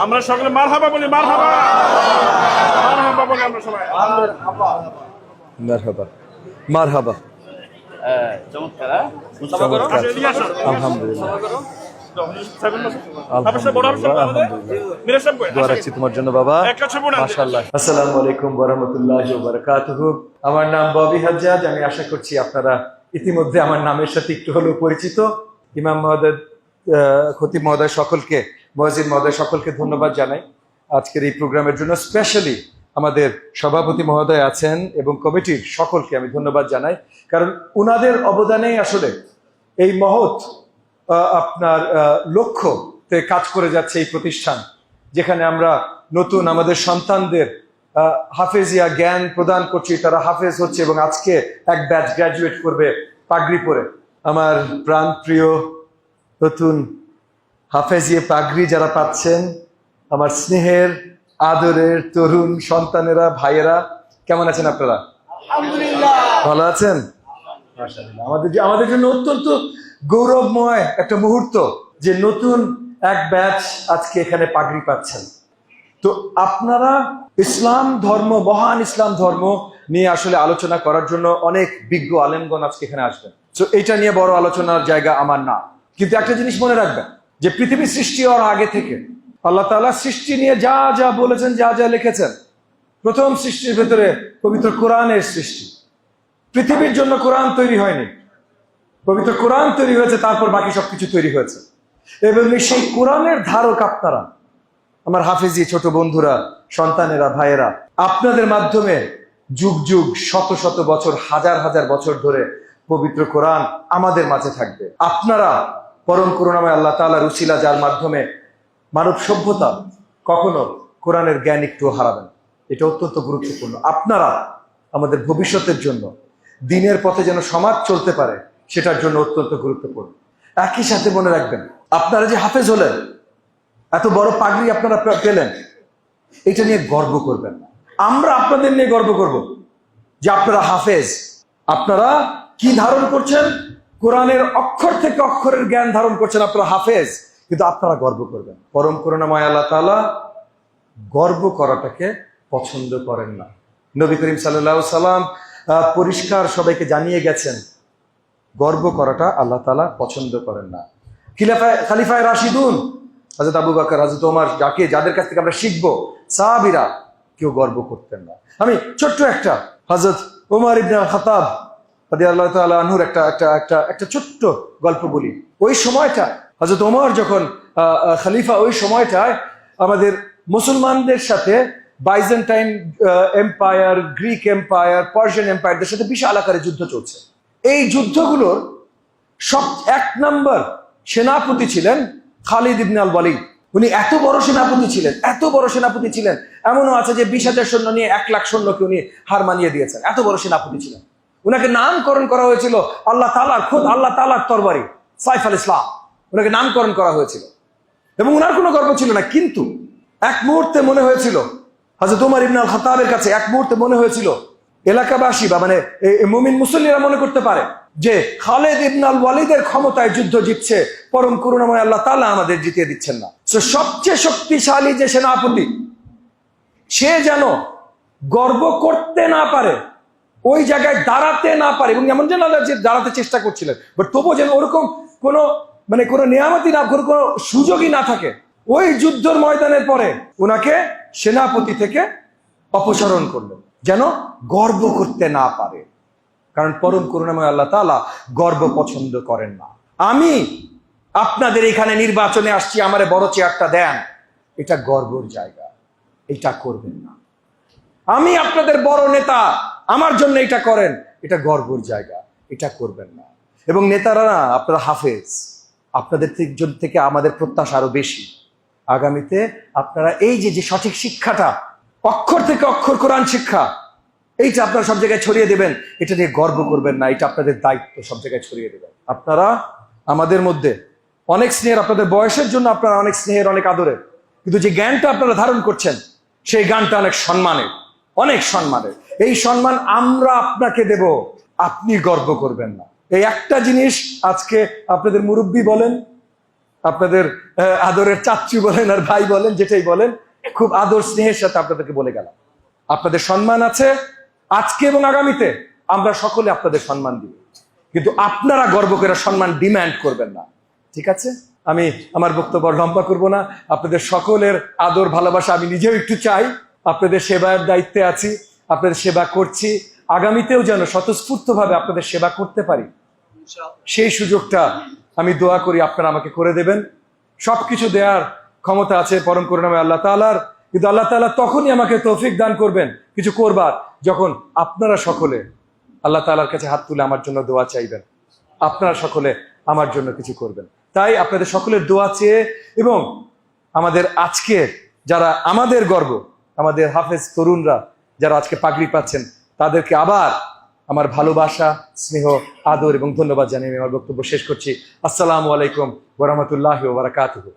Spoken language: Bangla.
আমরা সকলে মারহাবা বলি, মারহাবা মারহাবা বলি আমরা সবাই। মারহাবা মারহাবা। চমৎকার। চমৎকার। আলহামদুলিল্লাহ দোয়া রাখছি তোমার জন্য বাবা। মাশাআল্লাহ। আসসালামু আলাইকুম ওয়া রাহমাতুল্লাহি ওয়া বারাকাতুহু। আমার নাম ববি হাজ্জাজ। আমি আশা করছি আপনারা ইতিমধ্যে আমার নামের সাথে একটু হলেও পরিচিত। ইমাম মহোদয়, খতিব মহোদয় সকলকে, মুয়াজ্জিন মহোদয় সকলকে ধন্যবাদ জানাই আজকের এই প্রোগ্রামের জন্য। স্পেশালি আমাদের সভাপতি মহোদয় আছেন এবং কমিটির সকলকে আমি ধন্যবাদ জানাই, কারণ উনাদের অবদানেই আসলে এই মহৎ আপনার লক্ষ্যতে কাজ করে যাচ্ছে এই প্রতিষ্ঠান, যেখানে আমরা নতুন আমাদের সন্তানদের হাফেজিয়া জ্ঞান প্রদান করছি, তারা হাফেজ হচ্ছে এবং আজকে এক ব্যাচ গ্র্যাজুয়েট করবে পাগড়ি পরে। আমার প্রাণ প্রিয় নতুন হাফেজিয়া পাগড়ি যারা পাচ্ছেন, আমার স্নেহের আদরের তরুণ সন্তানেরা, ভাইয়েরা, কেমন আছেন আপনারা? ভালো আছেন? আমাদের জন্য অত্যন্ত গৌরবময় একটা মুহূর্ত যে নতুন এক ব্যাচ আজকে এখানে পাগড়ি পাচ্ছেন। তো আপনারা ইসলাম ধর্ম, মহান ইসলাম ধর্ম নিয়ে আসলে আলোচনা করার জন্য অনেক বিজ্ঞ আলেমগণ আজকে এখানে আসবেন। তো এটা নিয়ে বড় আলোচনার জায়গা আমার না, কিন্তু একটা জিনিস মনে রাখবেন যে পৃথিবী সৃষ্টি হওয়ার আগে থেকে আল্লাহ তাআলা সৃষ্টি নিয়ে যা যা বলেছেন, যা যা লিখেছেন, প্রথম সৃষ্টির ভেতরে পবিত্র কোরআনের সৃষ্টি। পৃথিবীর জন্য কোরআন তৈরি হয়নি, পবিত্র কোরআন তৈরি হয়েছে, তারপর বাকি সবকিছু তৈরি হয়েছে। এবং সেই কোরআনের ধারক আপনারা, আমার হাফেজি ছোট বন্ধুরা, সন্তানেরা, ভাইয়েরা, আপনাদের মাধ্যমে যুগ যুগ, শত শত বছর, হাজার হাজার বছর ধরে পবিত্র কোরআন আমাদের মাঝে থাকবে। আপনারা পরম করুণাময় আল্লাহ তাআলার উসিলা, যার মাধ্যমে মানব সভ্যতা কখনো কোরআনের জ্ঞান একটু হারাবেন, এটা অত্যন্ত গুরুত্বপূর্ণ। আপনারা আমাদের ভবিষ্যতের জন্য, দিনের পথে যেন সমাজ চলতে পারে, সেটার জন্য অত্যন্ত গুরুত্বপূর্ণ। একই সাথে মনে রাখবেন, আপনারা যে হাফেজ হলেন, এত বড় পাগড়ি আপনারা পেলেন, এটা নিয়ে গর্ব করবেন না। আমরা আপনাদের নিয়ে গর্ব করব যে আপনারা হাফেজ। আপনারা কি ধারণ করছেন? কোরআনের অক্ষর থেকে অক্ষরের জ্ঞান ধারণ করছেন, আপনারা হাফেজ। কিন্তু আপনারা গর্ব করবেন। পরম করুণাময় আল্লাহ তাআলা গর্ব করাটাকে পছন্দ করেন না। নবী করিম সাল্লাল্লাহু আলাইহি সাল্লাম পরিষ্কার সবাইকে জানিয়ে গেছেন, গর্ব করাটা আল্লাহ তাআলা পছন্দ করেন না। খলিফায়ে রাশিদুন, হযরত আবু বকর, হযরত ওমর, যাদের কাছ থেকে আমরা শিখবো, সাহাবীরা কেউ গর্ব করতেন না। আমি ছোট্ট একটা হযরত ওমর ইবনে খাত্তাব রাদিয়াল্লাহু তাআলা আনহুর একটা ছোট্ট গল্প বলি। ওই সময়টা হযরত ওমর যখন খলিফা, ওই সময়টায় আমাদের মুসলমানদের সাথে Byzantine empire, Greek empire, Persian এম্পায়ারদের সাথে বিশাল আকারে যুদ্ধ চলছে। এই যুদ্ধগুলোর সব এক নম্বর সেনাপতি ছিলেন খালিদ ইবনে আল ওয়ালিদ। উনি এত বড় সেনাপতি ছিলেন, এত বড় সেনাপতি ছিলেন, এমনও আছে যে 20,000 সৈন্য নিয়ে 1,00,000 সৈন্যকে উনি হার মানিয়ে দিয়েছেন। এত বড় সেনাপতি ছিলেন। উনাকে নামকরণ করা হয়েছিল আল্লাহ তাআলার, খোদ আল্লাহ তাআলার তরবারি, সাইফ আল ইসলাম। উনাকে নামকরণ করা হয়েছিল এবং উনার কোনো গর্ব ছিল না। কিন্তু এক মুহূর্তে মনে হয়েছিল, হযরত ওমর ইবনে আল খাত্তাবের কাছে এক মুহূর্তে মনে হয়েছিল, এলাকাবাসী বা মানে মুমিন মুসল্লিরা মনে করতে পারে যে খালিদ ইবনে আল ওয়ালিদের ক্ষমতায় যুদ্ধ জিতছে, পরম করুণাময় আল্লাহ তাআলা আমাদের জিতিয়ে দিচ্ছেন না। তো সবচেয়ে শক্তিশালী যে সেনাপতি, সে যেন গর্ব করতে না পারে, ওই জায়গায় দাঁড়াতে না পারে, এবং এমন যেন দাঁড়াতে চেষ্টা করছিলেন, বাট তবুও যেন ওরকম কোনো নিয়ামতি না, কোনো সুযোগই না থাকে। ওই যুদ্ধের ময়দানের পরে ওনাকে সেনাপতি থেকে অপসারণ করলেন, যেন গর্ব করতে না পারে। কারণ পরম করুণাময় আল্লাহ তাআলা গর্ব পছন্দ করেন না। আমি আপনাদের এখানে নির্বাচনে আসছি, আমারে বড় চেয়ারটা দেন, এটা গর্বের জায়গা, এটা করবেন না। আমি আপনাদের বড় নেতা, আমার জন্য এটা করেন, এটা গর্বের জায়গা, এটা করবেন না। এবং নেতারা না, আপনারা হাফেজ, আপনাদের থেকে আমাদের প্রত্যাশা আরো বেশি। আগামীতে আপনারা এই যে সঠিক শিক্ষাটা, অক্ষর থেকে অক্ষর কোরআন শিক্ষা, এইটা আপনারা সব জায়গায় ছড়িয়ে দেবেন, এটা নিয়ে গর্ব করবেন না, এটা আপনাদের দায়িত্ব, সব জায়গায় ছড়িয়ে দেবেন। আপনারা আমাদের মধ্যে অনেক স্নেহের, আপনাদের বয়সের জন্য আপনারা অনেক স্নেহের, অনেক আদরের, কিন্তু যে জ্ঞানটা আপনারা ধারণ করছেন, সেই জ্ঞানটা অনেক সম্মানের, অনেক সম্মানের। এই সম্মান আমরা আপনাকে দেব, আপনি গর্ব করবেন না। এই একটা জিনিস আজকে আপনাদের মুরব্বী বলেন, আপনাদের আদরের চাচ্চু বলেন আর ভাই বলেন, যেটাই বলেন, খুব আদর স্নেহের সাথে আপনাদেরকে বলে গেলাম, আপনাদের সম্মান আছে আজকে এবং আগামীতে, আমরা সকলে আপনাদের সম্মান দিব, কিন্তু আপনারা গর্ব করে সম্মান ডিমান্ড করবেন না, ঠিক আছে? আমি আমার বক্তব্য লম্বা করব না। আপনাদের সকলের আদর ভালোবাসা আমি নিজেও একটু চাই। আপনাদের সেবার দায়িত্বে আছি, আপনাদের সেবা করছি, আগামীতেও যেন স্বতঃস্ফূর্তভাবে আপনাদের সেবা করতে পারি, সেই সুযোগটা আমি দোয়া করি আপনারা আমাকে করে দেবেন। সবকিছু দেওয়ার ক্ষমতা আছে পরম করুণাময় আল্লাহ তাআলার, কিন্তু আল্লাহ তাআলা তখনই আমাকে তৌফিক দান করবেন কিছু করবার, যখন আপনারা সকলে আল্লাহ তাআলার কাছে হাত তুলে আমার জন্য দোয়া চাইবেন, আপনারা সকলে আমার জন্য কিছু করবেন। তাই আপনাদের সকলের দোয়া চেয়ে, এবং আমাদের আজকে যারা আমাদের গর্ব, আমাদের হাফেজ তরুণরা যারা আজকে পাগড়ি পাচ্ছেন, তাদেরকে আবার আমার ভালোবাসা, স্নেহ, আদর এবং ধন্যবাদ জানিয়ে আমি আমার বক্তব্য শেষ করছি। আসসালামু আলাইকুম ওয়া রাহমাতুল্লাহি ওয়া বারাকাতুহু।